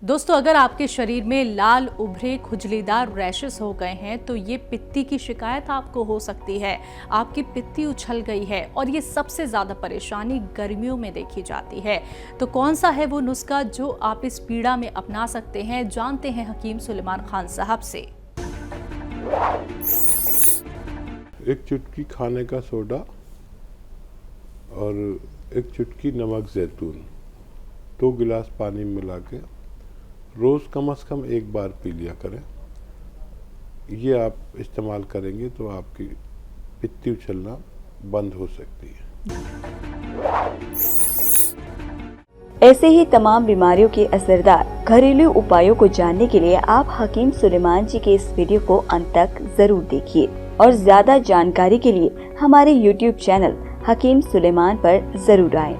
दोस्तों, अगर आपके शरीर में लाल उभरे खुजलीदार रैशेस हो गए हैं तो ये पित्ती की शिकायत आपको हो सकती है। आपकी पित्ती उछल गई है और ये सबसे ज्यादा परेशानी गर्मियों में देखी जाती है। तो कौन सा है वो नुस्खा जो आप इस पीड़ा में अपना सकते हैं, जानते हैं हकीम सुलेमान खान साहब से। एक चुटकी खाने का सोडा और एक चुटकी नमक जैतून 2 गिलास पानी में मिला के रोज़ कम से कम एक बार पी लिया करें। ये आप इस्तेमाल करेंगे तो आपकी पित्ती उछलना बंद हो सकती है। ऐसे ही तमाम बीमारियों के असरदार घरेलू उपायों को जानने के लिए आप हकीम सुलेमान जी के इस वीडियो को अंत तक जरूर देखिए और ज्यादा जानकारी के लिए हमारे YouTube चैनल हकीम सुलेमान पर जरूर आएं।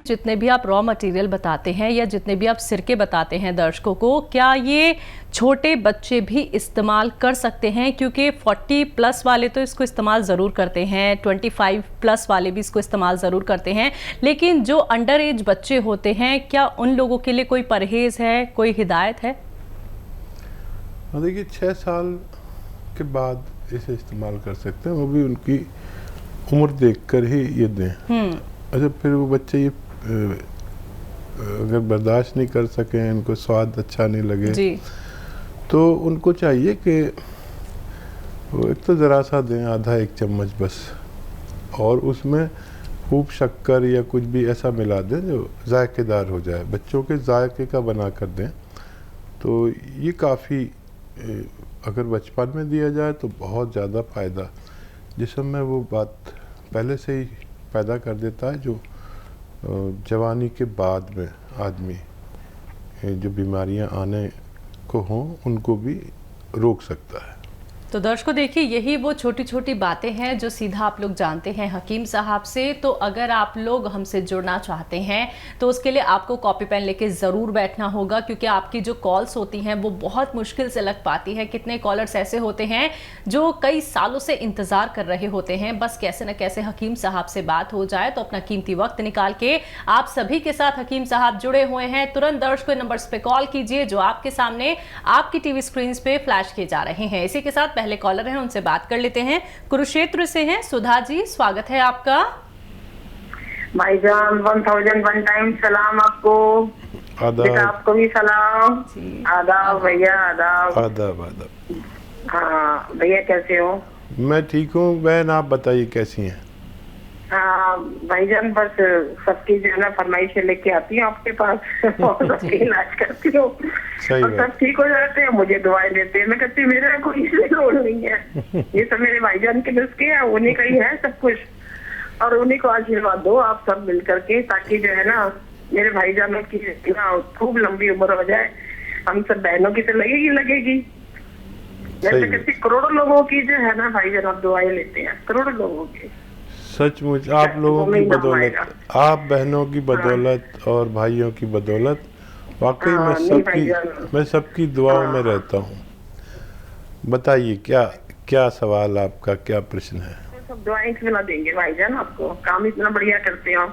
जितने भी आप रॉ मटेरियल बताते हैं या जितने भी आप सिरके बताते हैं दर्शकों को, क्या ये छोटे बच्चे भी इस्तेमाल कर सकते हैं? क्योंकि 40 प्लस वाले तो इसको इस्तेमाल ज़रूर करते हैं, 25 प्लस वाले भी इसको इस्तेमाल ज़रूर करते हैं, लेकिन जो अंडर एज बच्चे होते हैं, क्या उन लोगों के लिए कोई परहेज़ है, कोई हिदायत है? देखिए 6 साल के बाद इसे इस्तेमाल कर सकते हैं, वो भी उनकी उम्र देखकर ही ये दें। अच्छा, फिर वो बच्चे ये अगर बर्दाश्त नहीं कर सकें, इनको स्वाद अच्छा नहीं लगे जी, तो उनको चाहिए कि वो एक तो ज़रा सा दें, आधा 1 चम्मच बस, और उसमें खूब शक्कर या कुछ भी ऐसा मिला दें जो जायकेदार हो जाए, बच्चों के जायके का बना कर दें। तो ये काफ़ी अगर बचपन में दिया जाए तो बहुत ज़्यादा फ़ायदा जिसम में वो बात पहले से ही पैदा कर देता है जो जवानी के बाद में आदमी जो बीमारियां आने को हों उनको भी रोक सकता है। तो दर्शकों देखिए, यही वो छोटी छोटी बातें हैं जो सीधा आप लोग जानते हैं हकीम साहब से। तो अगर आप लोग हमसे जुड़ना चाहते हैं तो उसके लिए आपको कॉपी पेन लेके ज़रूर बैठना होगा, क्योंकि आपकी जो कॉल्स होती हैं वो बहुत मुश्किल से लग पाती है। कितने कॉलर्स ऐसे होते हैं जो कई सालों से इंतज़ार कर रहे होते हैं, बस कैसे न कैसे हकीम साहब से बात हो जाए। तो अपना कीमती वक्त निकाल के आप सभी के साथ हकीम साहब जुड़े हुए हैं। तुरंत दर्शकों नंबर्स पे कॉल कीजिए जो आपके सामने आपकी टीवी स्क्रीन पे फ्लैश किए जा रहे हैं। इसी के साथ पहले कॉलर हैं, उनसे बात कर लेते हैं। कुरुक्षेत्र से हैं सुधा जी, स्वागत है आपका। भाईजान 1001 टाइम सलाम आपको। आदाब। आपको भी सलाम। आदाब भैया, आदाब। आदाब आदाब। हाँ भैया, कैसे हो? मैं ठीक हूँ बहन, आप बताइए कैसी हैं? हाँ भाईजान, बस सबकी जो है ना फरमाइशें लेके आती हूँ आपके पास और सबकी इलाज करती हूँ और सब ठीक हो जाते हैं, मुझे दुआएं देते हैं। मैं कहती हूँ मेरा कोई इसलिए रोल नहीं है, ये सब मेरे भाईजान के नुस्खे हैं, उन्हीं का ही है सब कुछ, और उन्हीं को आशीर्वाद दो आप सब मिल करके, ताकि जो है ना मेरे भाईजानों की खूब लंबी उम्र हो जाए। हम सब बहनों की तो लगेगी। जैसे कहती करोड़ों लोगों की जो है ना भाईजान आप दुआएं लेते हैं, करोड़ों लोगों की। सचमुच आप लोगों की बदौलत, आप बहनों की बदौलत और भाइयों की बदौलत वाकई मैं सबकी दुआओं में रहता हूँ। बताइए क्या सवाल आपका, क्या प्रश्न है? सब दुआएं क्यों देंगे भाईजान, आपको काम इतना बढ़िया करते हो।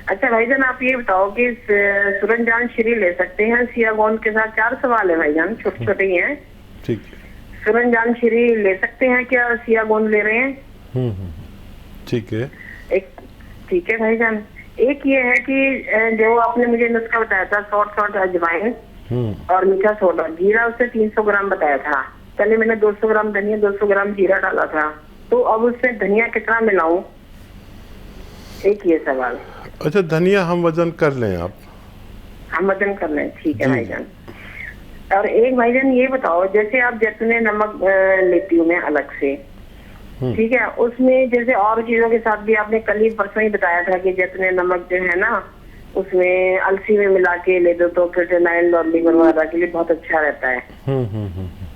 अच्छा भाईजान, आप ये बताओ कि सुरनजान श्री ले सकते हैं सियागोन के साथ? 4 सवाल है भाईजान, छोटे छोटे ही हैं। ठीक है। सुरनजान श्री ले सकते हैं क्या? सियागोन ले रहे हैं? ठीक है। एक ठीक है भाईजान। एक ये है कि जो आपने मुझे नुस्खा बताया था, शॉर्ट अजवाइन और मीठा सोडा, जीरा उससे 300 ग्राम बताया था। पहले मैंने 200 ग्राम धनिया, 200 ग्राम जीरा डाला था, तो अब उसमें धनिया कितना मिलाऊं? एक ये सवाल। अच्छा, धनिया हम वजन कर लें, हम वजन कर लें, ठीक है भाईजान। और एक भाईजान ये बताओ, जैसे आप जैतून नमक लेती हूँ मैं अलग से, ठीक है, उसमें जैसे और चीजों के साथ भी आपने कल ही परसों ही बताया था कि जैतून नमक जो है ना उसमें अलसी में मिला के ले दो तो क्रिएटिनिन और लीवर वगैरह के लिए बहुत अच्छा रहता है।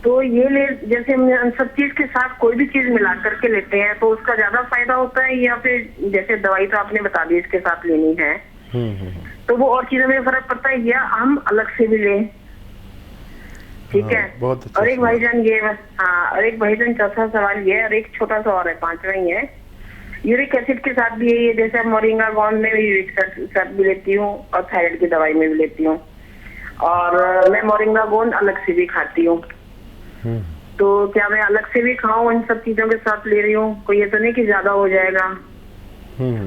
तो ये ले, जैसे हम सब चीज के साथ कोई भी चीज मिला करके लेते हैं तो उसका ज्यादा फायदा होता है, या फिर जैसे दवाई तो आपने बता दी इसके साथ लेनी है, तो वो और चीजों में फर्क पड़ता है या हम अलग से भी लें? ठीक है। बहुत अच्छा। और एक भाईजान ये, हाँ, और एक भाईजान चौथा सवाल ये, और एक छोटा सा और है, 5वां ही है। यूरिक एसिड के साथ भी यही है, जैसे मोरिंगा गोंद में भी यूरिक एसिड भी लेती हूँ और थायराइड की दवाई में भी लेती हूँ, और मैं मोरिंगा गोंद अलग से भी खाती हूँ। तो क्या मैं अलग से भी खाऊं इन सब चीजों के साथ ले रही हूँ? कोई ये तो नहीं कि ज्यादा हो जाएगा?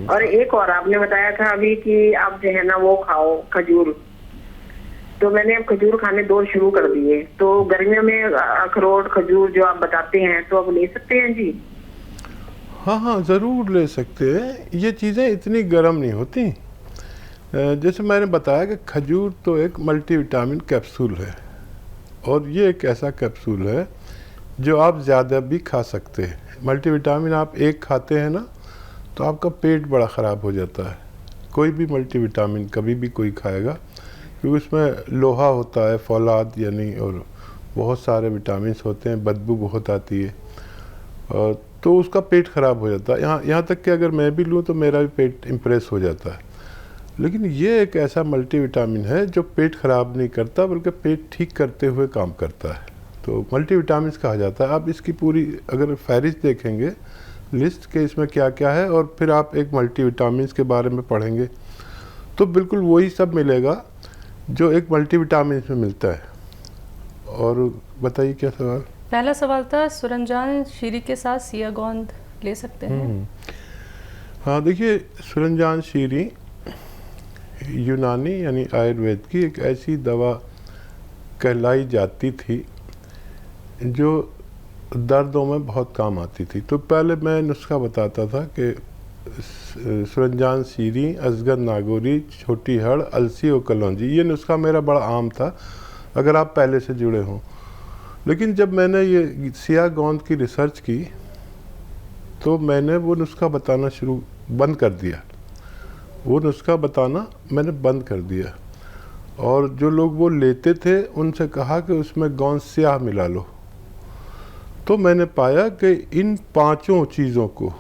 और एक और आपने बताया था अभी कि आप जो है ना वो खाओ खजूर, तो मैंने अब खजूर खाने 2 शुरू कर दिए। तो गर्मियों में अखरोट खजूर जो आप बताते हैं तो अब ले सकते हैं जी? हाँ हाँ, ज़रूर ले सकते हैं। ये चीज़ें इतनी गर्म नहीं होती। जैसे मैंने बताया कि खजूर तो एक मल्टीविटामिन कैप्सूल है, और ये एक ऐसा कैप्सूल है जो आप ज़्यादा भी खा सकते हैं। मल्टीविटामिन आप एक खाते हैं ना तो आपका पेट बड़ा ख़राब हो जाता है। कोई भी मल्टीविटामिन कभी भी कोई खाएगा, क्योंकि उसमें लोहा होता है, फौलाद यानी, और बहुत सारे विटामिन्स होते हैं, बदबू बहुत आती है, और तो उसका पेट ख़राब हो जाता है। यहाँ तक कि अगर मैं भी लूँ तो मेरा भी पेट इम्प्रेस हो जाता है। लेकिन ये एक ऐसा मल्टीविटामिन है जो पेट ख़राब नहीं करता, बल्कि पेट ठीक करते हुए काम करता है। तो मल्टीविटामिन्स कहा जाता है। आप इसकी पूरी अगर फहरिस्त देखेंगे लिस्ट के इसमें क्या क्या है, और फिर आप एक मल्टीविटामिन्स के बारे में पढ़ेंगे तो बिल्कुल वही सब मिलेगा जो एक मल्टीविटामिन्स में मिलता है। और बताइए क्या सवाल? पहला सवाल था सुरंजान शीरी के साथ सिया गोंद ले सकते हैं? हाँ, देखिए, सुरंजान शीरी यूनानी यानी आयुर्वेद की एक ऐसी दवा कहलाई जाती थी जो दर्दों में बहुत काम आती थी। तो पहले मैं नुस्खा बताता था कि सुरंजान शीरी, असगर नागौरी, छोटी हड़, अलसी और कलौंजी, ये नुस्खा मेरा बड़ा आम था अगर आप पहले से जुड़े हों। लेकिन जब मैंने ये सिया गोंद की रिसर्च की तो मैंने वो नुस्खा बताना बंद कर दिया। वो नुस्खा बताना मैंने बंद कर दिया, और जो लोग वो लेते थे उनसे कहा कि उसमें गोंद स्याह मिला लो। तो मैंने पाया कि इन 5 चीज़ों को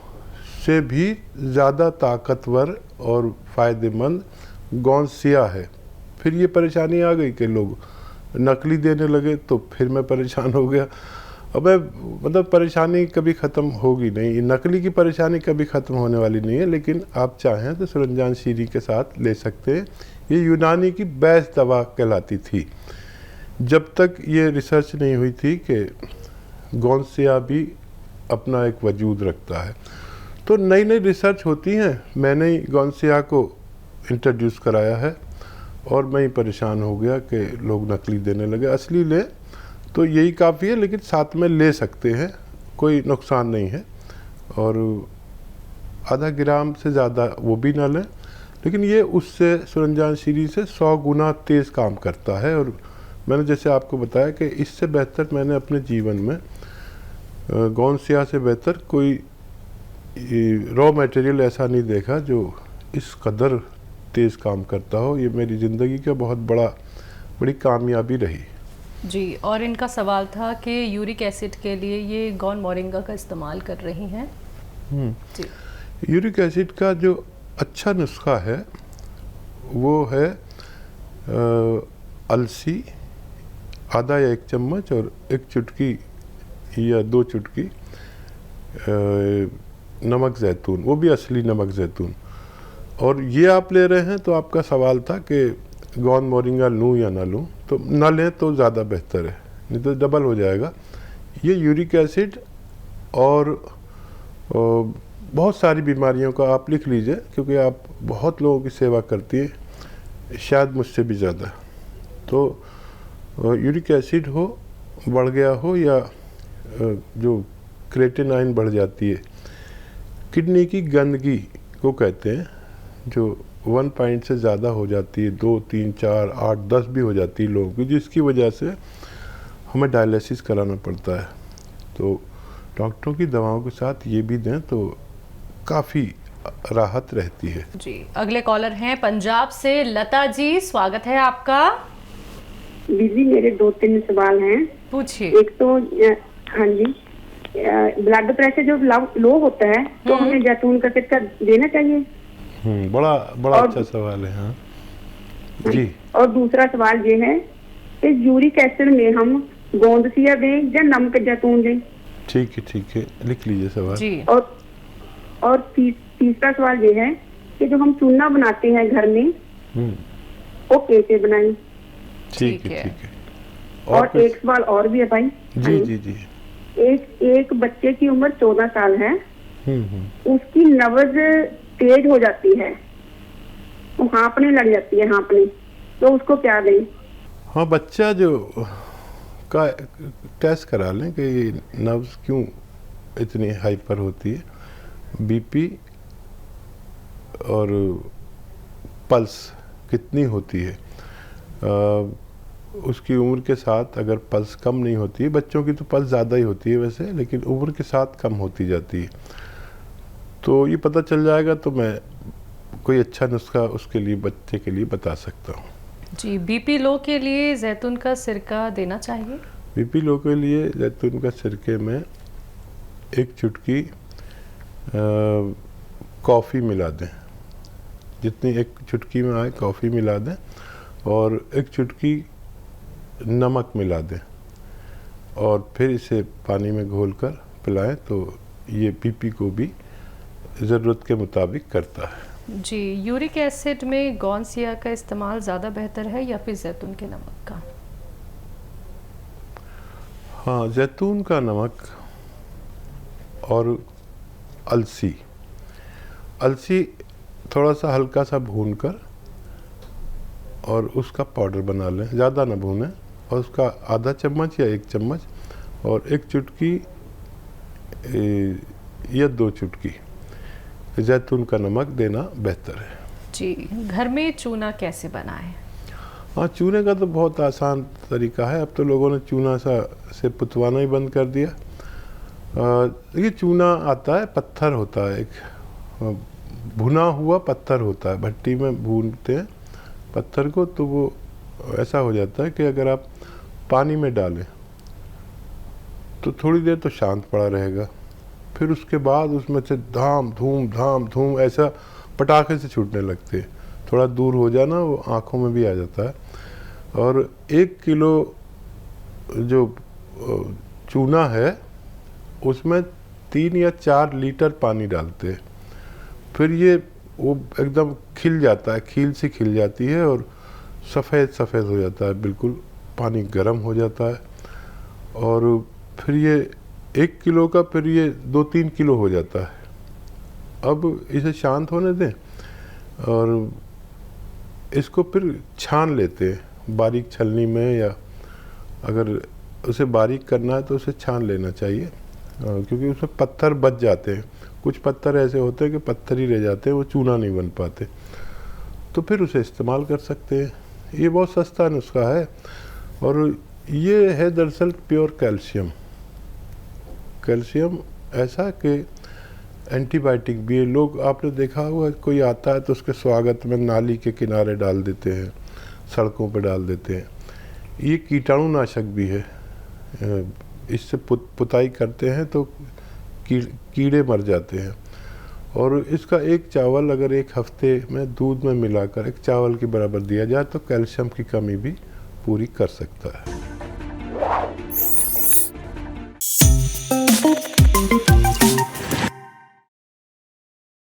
से भी ज़्यादा ताकतवर और फ़ायदेमंद गोंद स्याह है। फिर ये परेशानी आ गई कि लोग नकली देने लगे, तो फिर मैं परेशान हो गया। अब मतलब परेशानी कभी ख़त्म होगी नहीं, ये नकली की परेशानी कभी ख़त्म होने वाली नहीं है। लेकिन आप चाहें तो सुरंजान शीरी के साथ ले सकते हैं। ये यूनानी की बेस्ट दवा कहलाती थी जब तक ये रिसर्च नहीं हुई थी कि गोंद स्याह भी अपना एक वजूद रखता है। तो नई नई रिसर्च होती हैं। मैंने ही गोंद स्याह को इंट्रोड्यूस कराया है, और मैं ही परेशान हो गया कि लोग नकली देने लगे। असली ले तो यही काफ़ी है, लेकिन साथ में ले सकते हैं, कोई नुकसान नहीं है। और आधा ग्राम से ज़्यादा वो भी ना लें, लेकिन ये उससे सुरंजान शीरी से 100 गुना तेज़ काम करता है। और मैंने जैसे आपको बताया कि इससे बेहतर मैंने अपने जीवन में गोंद स्याह से बेहतर कोई रॉ मटेरियल ऐसा नहीं देखा जो इस कदर तेज़ काम करता हो। ये मेरी ज़िंदगी का बहुत बड़ी कामयाबी रही जी। और इनका सवाल था कि यूरिक एसिड के लिए ये गोंद मोरिंगा का इस्तेमाल कर रही हैं जी। यूरिक एसिड का जो अच्छा नुस्खा है वो है अलसी आधा या 1 चम्मच, और 1 चुटकी या 2 चुटकी नमक ज़ैतून, वो भी असली नमक ज़ैतून। और ये आप ले रहे हैं तो आपका सवाल था कि गोंद मोरिंगा लूँ या ना लूँ, तो ना लें तो ज़्यादा बेहतर है, नहीं तो डबल हो जाएगा। ये यूरिक एसिड और बहुत सारी बीमारियों का आप लिख लीजिए, क्योंकि आप बहुत लोगों की सेवा करती है, शायद मुझसे भी ज़्यादा। तो यूरिक एसिड हो, बढ़ गया हो, या जो क्रेटिनाइन बढ़ जाती है, किडनी की गंदगी को कहते हैं, जो 1 पॉइंट से ज़्यादा हो जाती है, 2, 3, 4, 8, 10 भी हो जाती है लोगों की, जिसकी वजह से हमें डायलिसिस कराना पड़ता है। तो डॉक्टरों की दवाओं के साथ ये भी दें तो काफ़ी राहत रहती है जी। अगले कॉलर हैं पंजाब से लता जी, स्वागत है आपका। दीदी मेरे 2-3 सवाल हैं। पूछिए। एक तो हाँ जी, ब्लड प्रेशर जो लो होता है तो हमें जैतून का सिरका देना चाहिए? बड़ा अच्छा सवाल है। हाँ जी। और दूसरा सवाल ये है कि यूरिक एसिड में हम गोंद स्याह दें या नमक जैतून दें? ठीक है, लिख लीजिए सवाल जी। और तीसरा सवाल ये है कि जो हम चूना बनाते हैं घर में वो कैसे बनाएं? ठीक है, ठीक है। और एक सवाल और भी है भाई। जी जी जी। एक बच्चे की उम्र 14 साल है, उसकी नब्ज तेज हो जाती है, वो हाँफने लग जाती है, हाँफने, तो उसको क्या दें? हाँ, बच्चा जो का टेस्ट करा लें कि नब्ज क्यों इतनी हाइपर होती है, बीपी और पल्स कितनी होती है। उसकी उम्र के साथ अगर पल्स कम नहीं होती है, बच्चों की तो पल्स ज़्यादा ही होती है वैसे, लेकिन उम्र के साथ कम होती जाती है, तो ये पता चल जाएगा तो मैं कोई अच्छा नुस्खा उसके लिए, बच्चे के लिए बता सकता हूँ। जी, बीपी लो के लिए जैतून का सिरका देना चाहिए? बीपी लो के लिए जैतून का सिरके में एक चुटकी कॉफ़ी मिला दें, जितनी एक चुटकी में आए कॉफ़ी मिला दें, और एक चुटकी नमक मिला दें, और फिर इसे पानी में घोलकर पिलाएं, तो ये बीपी को भी ज़रूरत के मुताबिक करता है। जी, यूरिक एसिड में गौनसिया का इस्तेमाल ज़्यादा बेहतर है या फिर जैतून के नमक का? हाँ, जैतून का नमक और अलसी थोड़ा सा हल्का सा भूनकर और उसका पाउडर बना लें, ज़्यादा ना भूनें, और उसका आधा चम्मच या 1 चम्मच और 1 चुटकी या 2 चुटकी जैतून का नमक देना बेहतर है। जी, घर में चूना कैसे बनाएं? हाँ, चूने का तो बहुत आसान तरीका है, अब तो लोगों ने चूना से पुतवाना ही बंद कर दिया। ये चूना आता है, पत्थर होता है, एक भुना हुआ पत्थर होता है, भट्टी में भूनते हैं पत्थर को, तो वो ऐसा हो जाता है कि अगर आप पानी में डालें तो थोड़ी देर तो शांत पड़ा रहेगा, फिर उसके बाद उसमें से धाम धूम ऐसा पटाखे से छूटने लगते हैं, थोड़ा दूर हो जाना वो आँखों में भी आ जाता है। और 1 किलो जो चूना है उसमें 3 या 4 लीटर पानी डालते हैं, फिर ये वो एकदम खिल जाता है, खील सी खिल जाती है और सफ़ेद हो जाता है, बिल्कुल पानी गर्म हो जाता है, और फिर ये 1 किलो का फिर ये 2-3 किलो हो जाता है। अब इसे शांत होने दें और इसको फिर छान लेते हैं बारीक छलनी में, या अगर उसे बारीक करना है तो उसे छान लेना चाहिए, क्योंकि उसमें पत्थर बच जाते हैं, कुछ पत्थर ऐसे होते हैं कि पत्थर ही रह जाते हैं, वो चूना नहीं बन पाते, तो फिर उसे इस्तेमाल कर सकते हैं। ये बहुत सस्ता नुस्खा है, और ये है दरअसल प्योर कैल्शियम ऐसा कि एंटीबायोटिक भी है। लोग, आपने देखा होगा, कोई आता है तो उसके स्वागत में नाली के किनारे डाल देते हैं, सड़कों पर डाल देते हैं, ये कीटाणुनाशक भी है, इससे पुताई करते हैं तो कीड़े मर जाते हैं। और इसका एक चावल अगर 1 हफ्ते में दूध में मिलाकर 1 चावल के बराबर दिया जाए तो कैल्शियम की कमी भी पूरी कर सकता है।